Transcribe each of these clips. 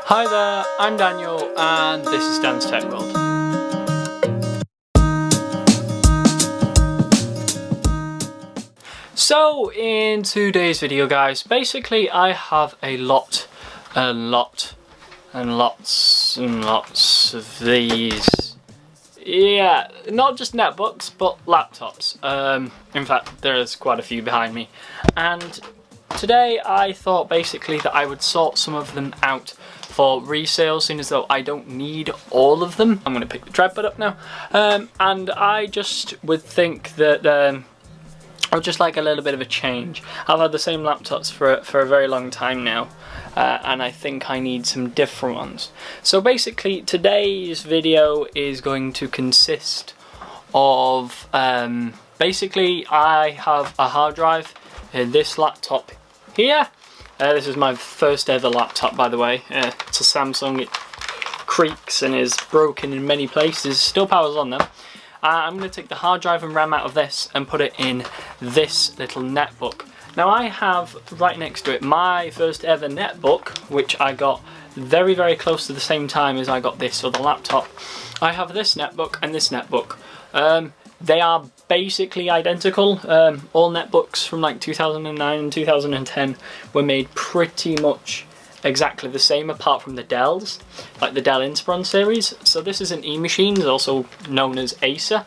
Hi there, I'm Daniel and this is Dan's Tech World. So in today's video guys, basically I have a lot and lots of these. Yeah, not just netbooks but laptops. In fact there's quite a few behind me, and today I thought basically that I would sort some of them out for resale, seeing as though I don't need all of them. I'm going to pick the tripod up now, and I just would think that I would just like a little bit of a change. I've had the same laptops for a very long time now, and I think I need some different ones. So basically today's video is going to consist of, basically I have a hard drive in this laptop here. This is my first ever laptop, by the way. It's a Samsung. It creaks and is broken in many places. Still powers on them. I'm going to take the hard drive and RAM out of this and put it in this little netbook. Now I have right next to it my first ever netbook, which I got very, very close to the same time as I got this other laptop. I have this netbook and this netbook. They are basically identical. All netbooks from like 2009 and 2010 were made pretty much exactly the same, apart from the Dells, like the Dell Inspiron series. So this is an eMachines, also known as Acer.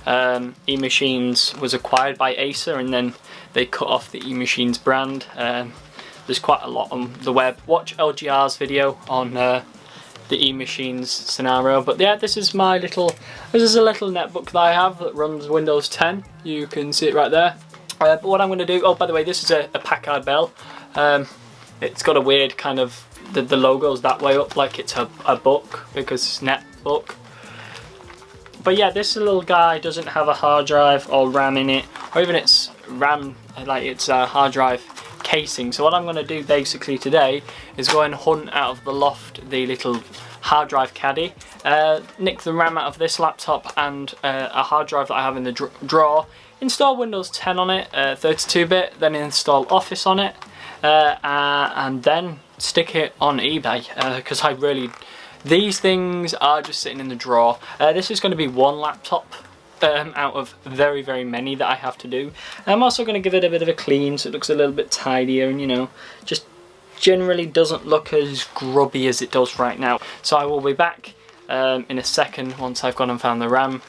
eMachines was acquired by Acer and then they cut off the eMachines brand. There's quite a lot on the web. Watch LGR's video on the eMachines scenario. But yeah, this is a little netbook that I have that runs Windows 10. You can see it right there. But what I'm going to do, oh by the way, this is a Packard Bell. It's got a weird kind of, the logo's that way up like it's a book because it's netbook. But yeah, this little guy doesn't have a hard drive or RAM in it, or even its RAM, like it's a hard drive casing. So what I'm going to do basically today is go and hunt out of the loft the little hard drive caddy, nick the RAM out of this laptop and a hard drive that I have in the drawer, install Windows 10 on it, 32-bit, then install Office on it, and then stick it on eBay, because these things are just sitting in the drawer. This is going to be one laptop out of very, very many that I have to do. I'm also going to give it a bit of a clean so it looks a little bit tidier and, you know, just generally doesn't look as grubby as it does right now. So I will be back in a second once I've gone and found the RAM,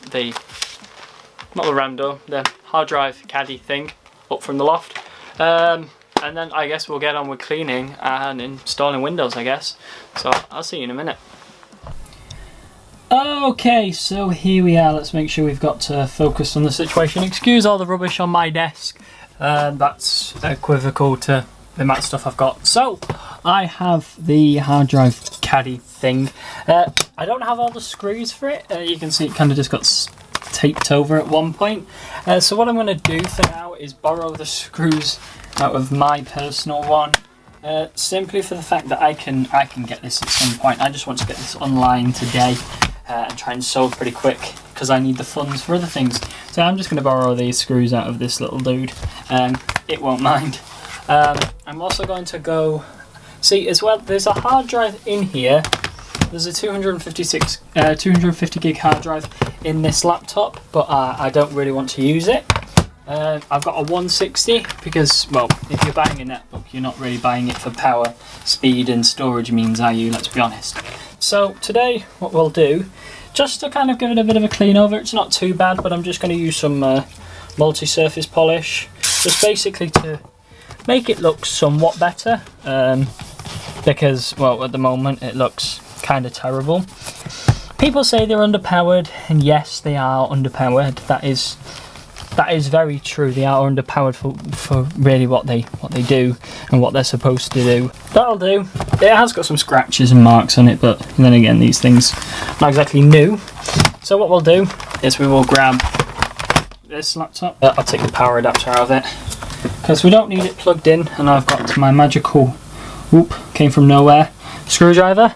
not the RAM door, the hard drive caddy thing up from the loft. And then I guess we'll get on with cleaning and installing Windows, I guess. So I'll see you in a minute. Okay, so here we are. Let's make sure we've got focused on the situation. Excuse all the rubbish on my desk. That's equivocal to the amount of stuff I've got. So I have the hard drive caddy thing. I don't have all the screws for it. You can see it kind of just got taped over at one point. So what I'm going to do for now is borrow the screws out of my personal one. Simply for the fact that I can get this at some point. I just want to get this online today and try and solve pretty quick because I need the funds for other things. So I'm just going to borrow these screws out of this little dude. It won't mind. I'm also going to go see as well. There's a hard drive in here. There's a 250 gig hard drive in this laptop, but I don't really want to use it. I've got a 160 because, well, if you're buying a netbook, you're not really buying it for power, speed and storage means, are you? Let's be honest. So today what we'll do, just to kind of give it a bit of a clean over, it's not too bad, but I'm just going to use some multi-surface polish, just basically to make it look somewhat better, because, well, at the moment it looks kind of terrible. People say they're underpowered, and yes, they are underpowered. That is very true. They are underpowered for really what they do and what they're supposed to do. That'll do. It has got some scratches and marks on it, but then again, these things are not exactly new. So what we'll do is we will grab this laptop. I'll take the power adapter out of it because we don't need it plugged in, and I've got my magical, came from nowhere, screwdriver.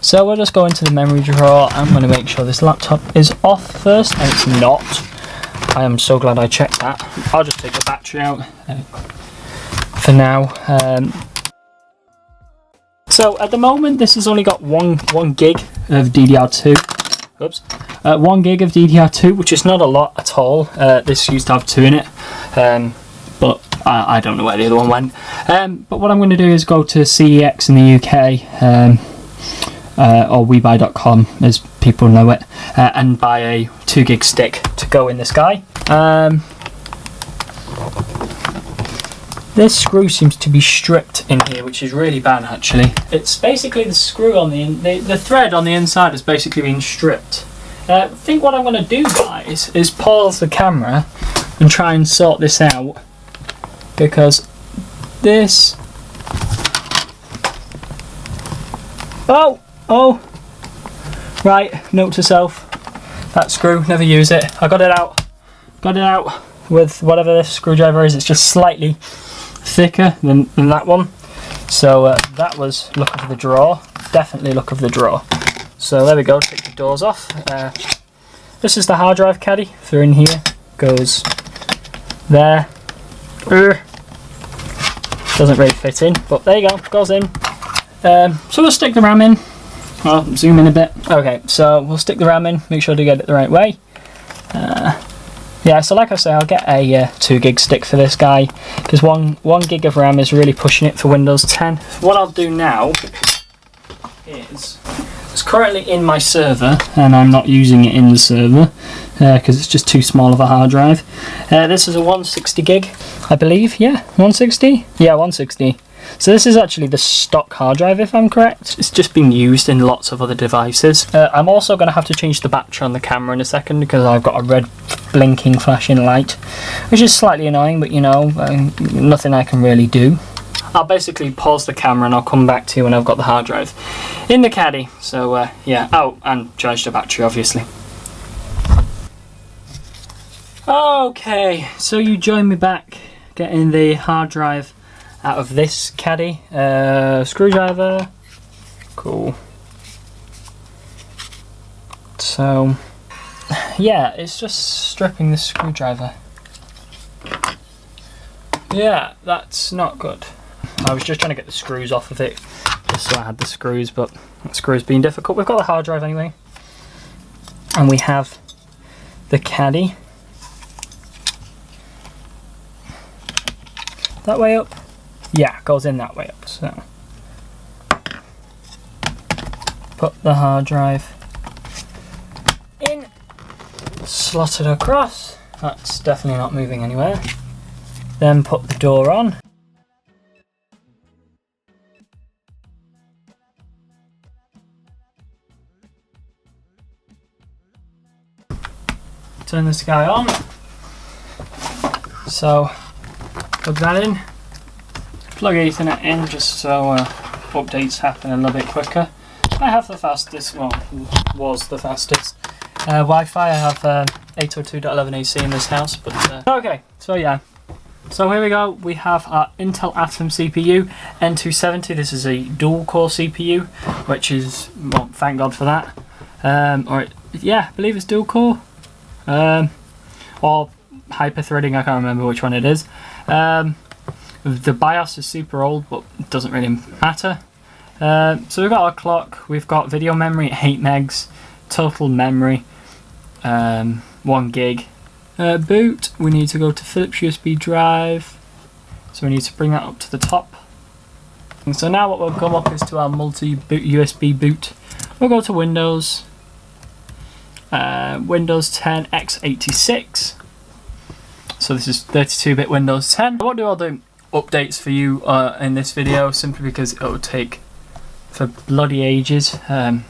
So we'll just go into the memory drawer. I'm going to make sure this laptop is off first, and it's not. I am so glad I checked that. I'll just take the battery out for now. So at the moment, this has only got one gig of DDR2. Oops, 1 gig of DDR2, which is not a lot at all. This used to have 2 in it, but I don't know where the other one went. But what I'm going to do is go to CEX in the UK, or webuy.com as people know it, and buy a 2 gig stick to go in this guy. This screw seems to be stripped in here, which is really bad actually. It's basically the screw on the thread on the inside has basically been stripped. I think what I'm going to do, guys, is pause the camera and try and sort this out, because this... Oh! Right, note to self, that screw, never use it. I got it out with whatever this screwdriver is. It's just slightly thicker than that one, so that was luck of the draw, definitely luck of the draw. So there we go, take the doors off. This is the hard drive caddy, through in here, goes there. Doesn't really fit in, but there you go, goes in. So we'll stick the RAM in. I'll zoom in a bit. Okay, so we'll stick the RAM in, make sure to get it the right way. Yeah, so like I say, I'll get a 2 gig stick for this guy, because one gig of RAM is really pushing it for Windows 10. What I'll do now is, it's currently in my server, and I'm not using it in the server, because it's just too small of a hard drive. This is a 160 gig, I believe, yeah, 160? Yeah, 160. So this is actually the stock hard drive, if I'm correct. It's just been used in lots of other devices. I'm also going to have to change the battery on the camera in a second, because I've got a red blinking flashing light, which is slightly annoying, but you know, nothing I can really do. I'll basically pause the camera and I'll come back to you when I've got the hard drive in the caddy. So yeah, oh, and charge the battery obviously. Okay, so you join me back getting the hard drive out of this caddy. Screwdriver, cool. So yeah, it's just stripping the screwdriver. Yeah, that's not good. I was just trying to get the screws off of it, just so I had the screws, but that screw's been difficult. We've got the hard drive anyway, and we have the caddy. That way up? Yeah, goes in that way up. So put the hard drive in, slot it across. That's definitely not moving anywhere. Then put the door on. Turn this guy on. So plug that in. Plug Ethernet in just so updates happen a little bit quicker. I have the fastest, well, was the fastest Wi-Fi. I have 802.11ac in this house, but okay, so yeah. So here we go, we have our Intel Atom CPU N270. This is a dual core CPU, which is, well, thank God for that. Or yeah, I believe it's dual core. Or hyper threading, I can't remember which one it is. The BIOS is super old, but it doesn't really matter. So we've got our clock, we've got video memory at 8 megs, total memory 1 gig. Boot, we need to go to Philips USB drive, so we need to bring that up to the top. And so now what will come up is to our multi-boot USB boot. We'll go to Windows, Windows 10 x86. So this is 32-bit Windows 10. I won't do all the updates for you in this video, simply because it will take for bloody ages. I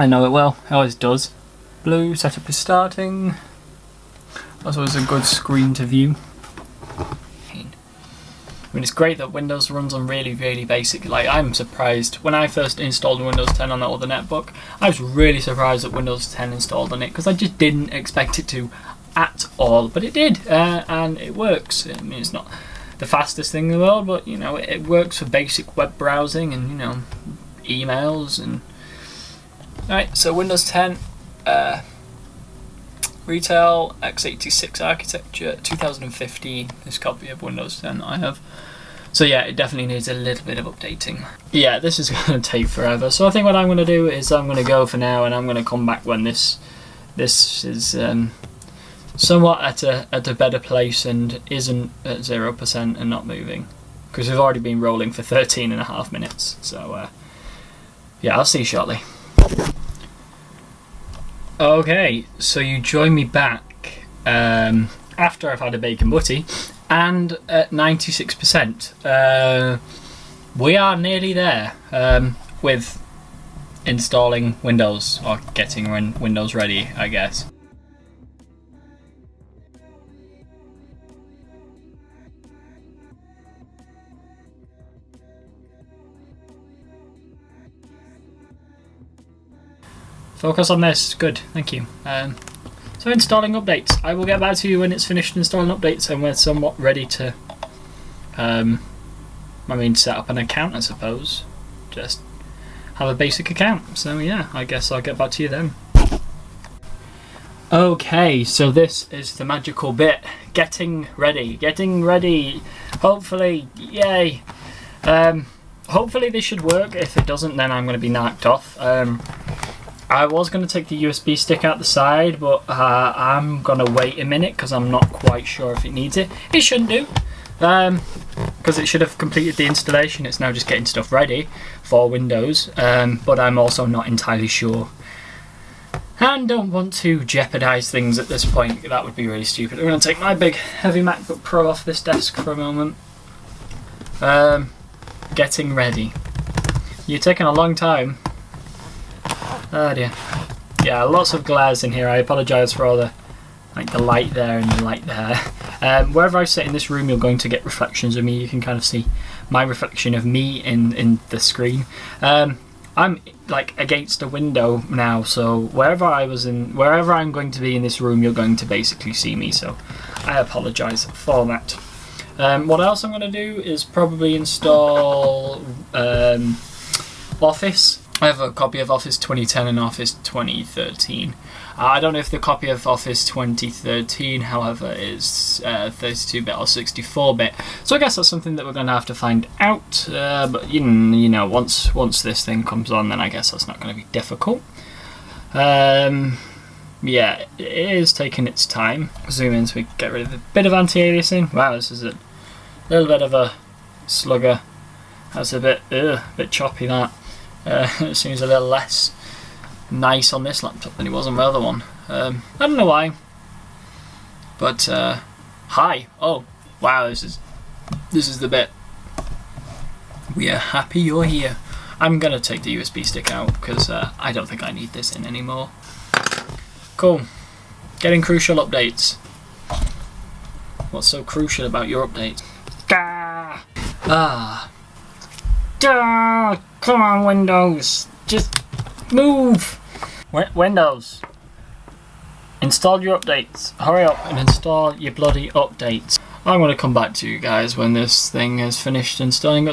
know it will, it always does. Blue, setup is starting. That's always a good screen to view. I mean, it's great that Windows runs on really basic. Like, I'm surprised when I first installed Windows 10 on that other netbook. I was really surprised that Windows 10 installed on it, because I just didn't expect it to at all, but it did, and it works. I mean, it's not the fastest thing in the world, but you know, it works for basic web browsing and, you know, emails and. Alright, so Windows 10, retail x86 architecture, 2015. This copy of Windows 10 I have. So yeah, it definitely needs a little bit of updating. Yeah, this is going to take forever. So I think what I'm going to do is I'm going to go for now, and I'm going to come back when this is somewhat at a better place and isn't at 0% and not moving. Because we've already been rolling for 13.5 minutes. So yeah, I'll see you shortly. Okay, so you join me back after I've had a bacon butty. And at 96%, we are nearly there with installing Windows, or getting Windows ready, I guess. Focus on this, good, thank you. So installing updates. I will get back to you when it's finished installing updates and we're somewhat ready to, set up an account, I suppose. Just have a basic account. So yeah, I guess I'll get back to you then. Okay, so this is the magical bit. Getting ready. Hopefully, yay. Hopefully this should work. If it doesn't, then I'm going to be knocked off. I was going to take the USB stick out the side, but I'm going to wait a minute because I'm not quite sure if it needs it. It shouldn't do, because it should have completed the installation. It's now just getting stuff ready for Windows, but I'm also not entirely sure. And don't want to jeopardise things at this point. That would be really stupid. I'm going to take my big heavy MacBook Pro off this desk for a moment. Getting ready. You're taking a long time. Oh dear. Yeah, lots of glares in here. I apologise for all the light there and the light there. Wherever I sit in this room, you're going to get reflections of me. You can kind of see my reflection of me in the screen. I'm against a window now, so wherever I'm going to be in this room, you're going to basically see me. So I apologise for that. What else I'm going to do is probably install Office. I have a copy of Office 2010 and Office 2013. I don't know if the copy of Office 2013, however, is 32-bit or 64-bit. So I guess that's something that we're going to have to find out. But you know, once this thing comes on, then I guess that's not going to be difficult. Yeah, it is taking its time. Zoom in so we get rid of a bit of anti-aliasing. Wow, this is a little bit of a slugger. That's a bit choppy, that. It seems a little less nice on this laptop than it was on my other one. I don't know why. But, hi. Oh, wow, this is the bit. We are happy you're here. I'm going to take the USB stick out because I don't think I need this in anymore. Cool. Getting crucial updates. What's so crucial about your updates? Come on, Windows. Just move. Windows. Install your updates. Hurry up and install your bloody updates. I'm going to come back to you guys when this thing has finished installing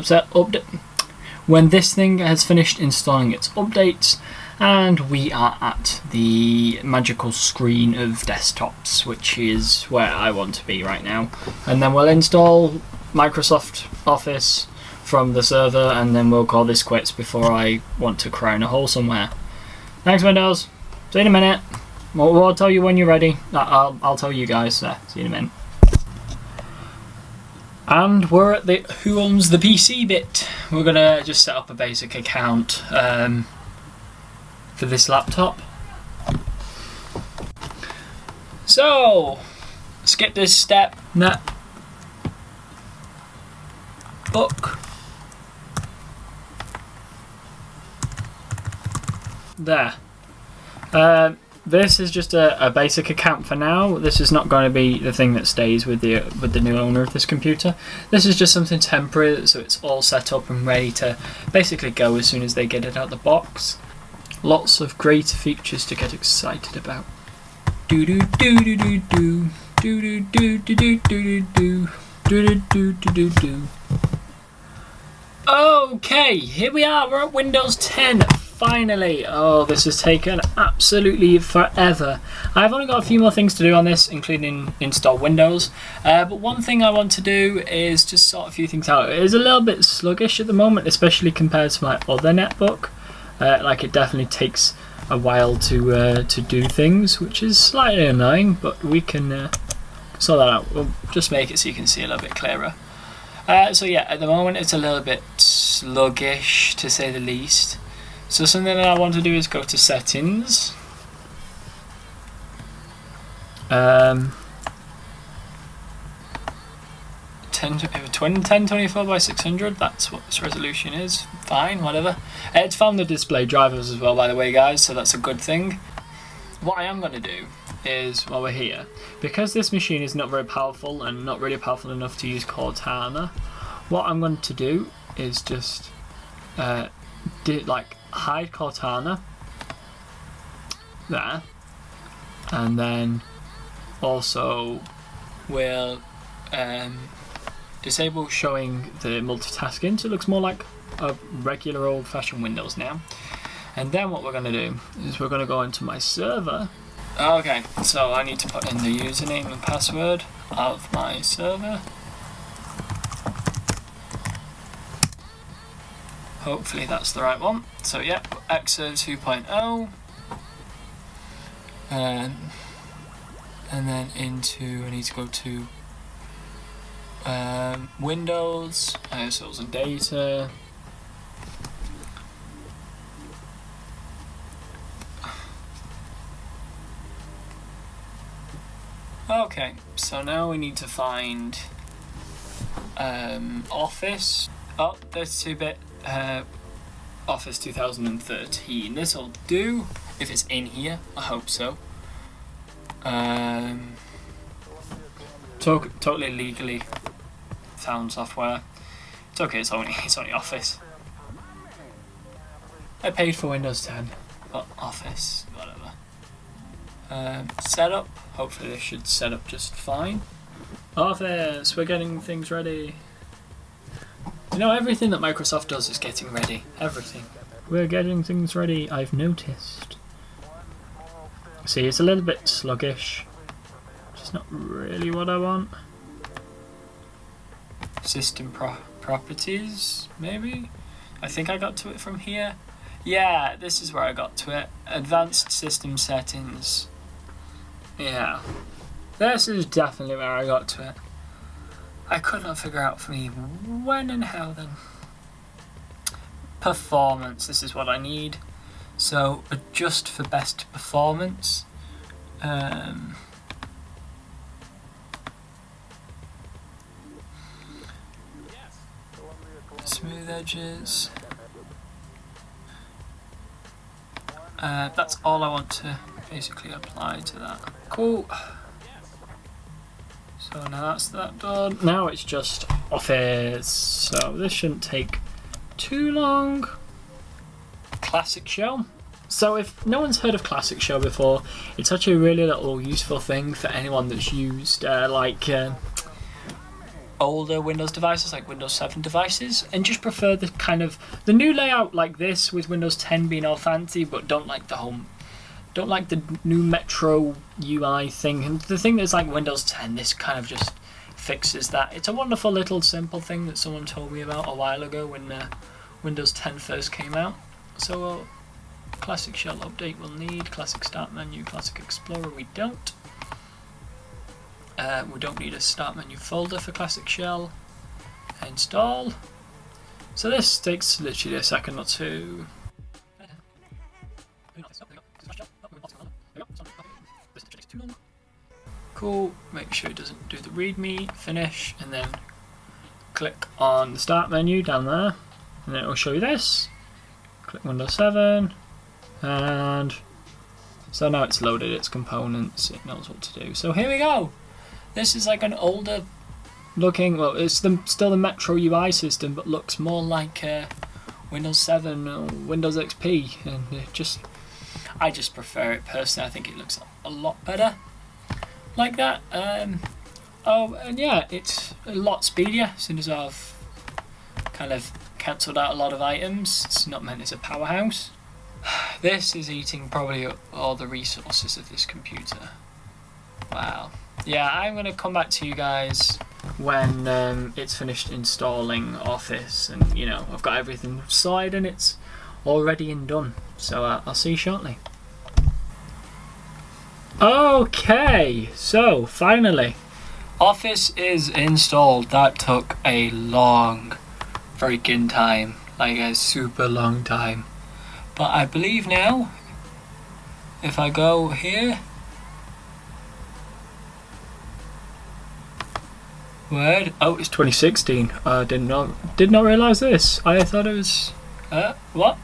when this thing has finished installing its updates, and we are at the magical screen of desktops, which is where I want to be right now. And then we'll install Microsoft Office from the server, and then we'll call this quits before I want to crown a hole somewhere. Thanks, Windows. See you in a minute. We'll tell you when you're ready. I'll tell you guys. See you in a minute. And we're at the Who Owns the PC bit. We're gonna just set up a basic account for this laptop. So, skip this step. Netbook. There. This is just a basic account for now. This is not going to be the thing that stays with the new owner of this computer. This is just something temporary, so it's all set up and ready to basically go as soon as they get it out the box. Lots of great features to get excited about. Do do do do do do do do do do do do do do do do. Okay, here we are. We're at Windows 10. finally! Oh, this has taken absolutely forever. I've only got a few more things to do on this, including install Windows. But one thing I want to do is just sort a few things out. It is a little bit sluggish at the moment, especially compared to my other netbook. Like, it definitely takes a while to do things, which is slightly annoying, but we can sort that out. We'll just make it so you can see a little bit clearer. So yeah, at the moment it's a little bit sluggish, to say the least. So something that I want to do is go to settings. 1024 by 600, that's what this resolution is. Fine, whatever. It's found the display drivers as well, by the way, guys, so that's a good thing. What I am going to do is, while we're here, because this machine is not very powerful and not really powerful enough to use Cortana, what I'm going to do is just hide Cortana there, and then also we'll disable showing the multitasking, so it looks more like a regular old-fashioned Windows now. And then what we're going to do is we're going to go into my server. Okay, so I need to put in the username and password of my server. Hopefully that's the right one. So yep, Xserver 2.0. And then into, I need to go to Windows, source and data. Okay, so now we need to find Office. Oh, 32-bit Office 2013. This'll do if it's in here. I hope so. Totally legally found software. It's okay. It's only Office. I paid for Windows 10, but Office, whatever. Setup. Hopefully this should set up just fine. Office. We're getting things ready. You know, everything that Microsoft does is getting ready. Everything. We're getting things ready. I've noticed. See, it's a little bit sluggish. Just not really what I want. System properties, maybe? I think I got to it from here. Yeah, this is where I got to it. Advanced system settings. Yeah. This is definitely where I got to it. I could not figure out for me when and how then. Performance, this is what I need. So adjust for best performance. Smooth edges. That's all I want to basically apply to that. Cool. So now that's that done. Now it's just Office. So this shouldn't take too long. Classic Shell. So if no one's heard of Classic Shell before, it's actually a really little useful thing for anyone that's used older Windows devices, like Windows 7 devices, and just prefer the the new layout like this, with Windows 10 being all fancy, but don't like the new Metro UI thing. And the thing that's like Windows 10, this kind of just fixes that. It's a wonderful little simple thing that someone told me about a while ago when Windows 10 first came out. So Classic Shell update we'll need. Classic Start Menu, Classic Explorer we don't. We don't need a Start Menu folder for Classic Shell. Install. So this takes literally a second or two. Cool. Make sure it doesn't do the readme. Finish, and then click on the Start menu down there, and it will show you this. Click Windows 7, and so now it's loaded its components. It knows what to do. So here we go. This is like an older looking, well, it's still the Metro UI system, but looks more like Windows 7 or Windows XP, and I just prefer it personally. I think it looks a lot better like that. Oh, and yeah, it's a lot speedier. As soon as I've kind of cancelled out a lot of items, it's not meant as a powerhouse. This is eating probably all the resources of this computer. Wow. Yeah, I'm going to come back to you guys when it's finished installing Office, and you know, I've got everything sorted and it's all ready and done. So I'll see you shortly. Okay, so finally Office is installed. That took a long freaking time, like a super long time. But I believe now, if I go here, Word. Oh, it's 2016. I did not realise this. I thought it was what?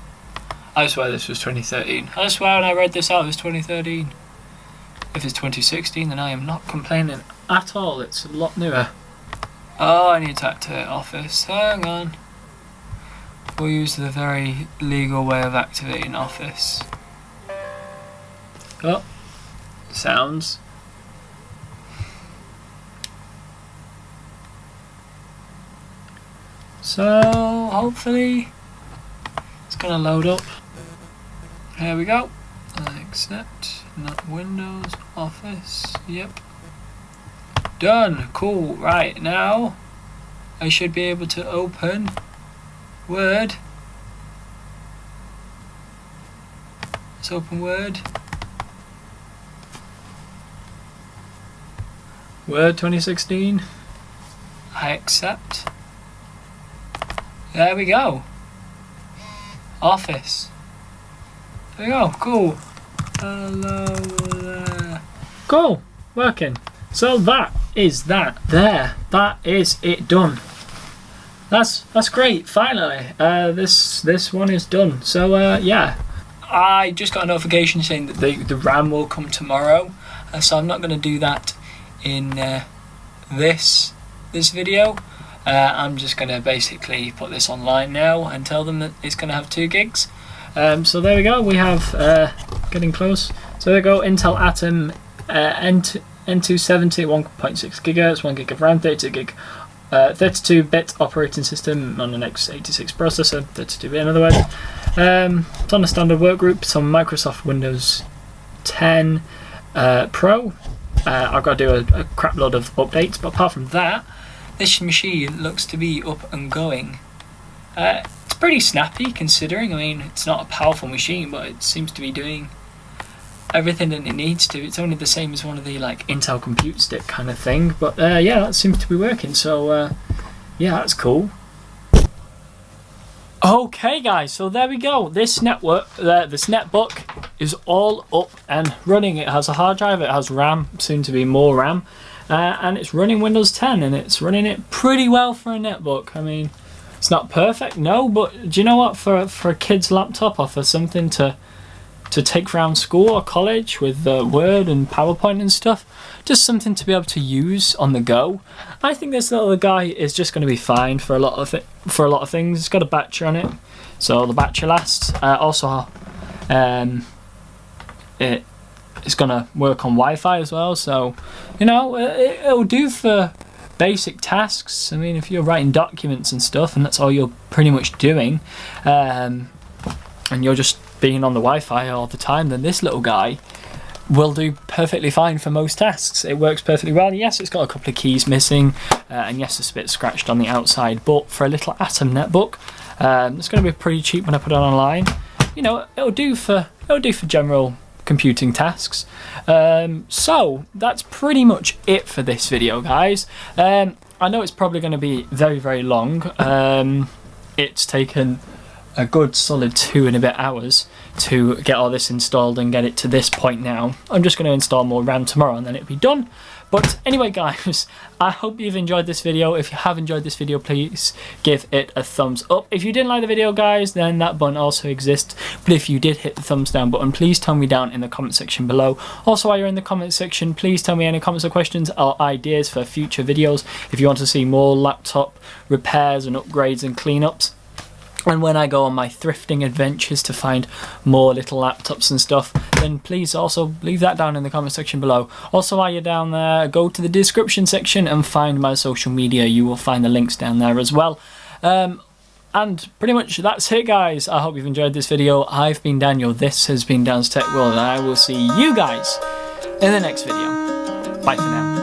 I swear this was 2013. I swear when I read this out it was 2013. If it's 2016, then I am not complaining at all. It's a lot newer. Oh, I need to activate Office. Hang on. We'll use the very legal way of activating Office. Oh, sounds. So, hopefully, it's going to load up. Here we go. Accept, not Windows, Office, yep. Done, cool. Right, now, I should be able to open Word. Let's open Word. Word 2016. I accept. There we go. Office. There we go. Cool. Hello there. Cool. Working. So that is that. There. That is it done. That's great. Finally, this one is done. So yeah, I just got a notification saying that the RAM will come tomorrow. So I'm not going to do that in this video. I'm just going to basically put this online now and tell them that it's going to have 2 gigs. So there we go. We have getting close. So there we go. Intel Atom N270 1.6 gigahertz, 1 gig of RAM, 32 gig. 32-bit operating system on an x86 processor, 32-bit in other words. It's on a standard workgroup. It's on Microsoft Windows 10 Pro. I've got to do a crap load of updates, but apart from that, this machine looks to be up and going. It's pretty snappy considering. I mean, it's not a powerful machine, but it seems to be doing everything that it needs to. It's only the same as one of the like Intel Compute Stick kind of thing, but yeah, that seems to be working. So yeah, that's cool. Okay, guys, so there we go. This netbook is all up and running. It has a hard drive, it has RAM, soon to be more RAM, and it's running Windows 10, and it's running it pretty well for a netbook. I mean, it's not perfect, no, but do you know what? For a kid's laptop or for something to take around school or college with Word and PowerPoint and stuff, just something to be able to use on the go, I think this little guy is just going to be fine for a lot of things. It's got a battery on it, so the battery lasts. Also, it's going to work on Wi-Fi as well, so you know it'll do for basic tasks. I mean, if you're writing documents and stuff, and that's all you're pretty much doing, and you're just being on the Wi-Fi all the time, then this little guy will do perfectly fine for most tasks. It works perfectly well. Yes, it's got a couple of keys missing, and yes, it's a bit scratched on the outside, but for a little Atom netbook, it's going to be pretty cheap when I put it online. You know, it'll do for general computing tasks. So that's pretty much it for this video, guys. I know it's probably going to be very, very long. It's taken a good solid 2 and a bit hours to get all this installed and get it to this point now. I'm just going to install more RAM tomorrow and then it'll be done. But anyway, guys, I hope you've enjoyed this video. If you have enjoyed this video, please give it a thumbs up. If you didn't like the video, guys, then that button also exists. But if you did hit the thumbs down button, please tell me down in the comment section below. Also, while you're in the comment section, please tell me any comments or questions or ideas for future videos. If you want to see more laptop repairs and upgrades and cleanups, and when I go on my thrifting adventures to find more little laptops and stuff, then please also leave that down in the comment section below. Also, while you're down there, go to the description section and find my social media. You will find the links down there as well. And pretty much that's it, guys. I hope you've enjoyed this video. I've been Daniel, this has been Dan's Tech World, and I will see you guys in the next video. Bye for now.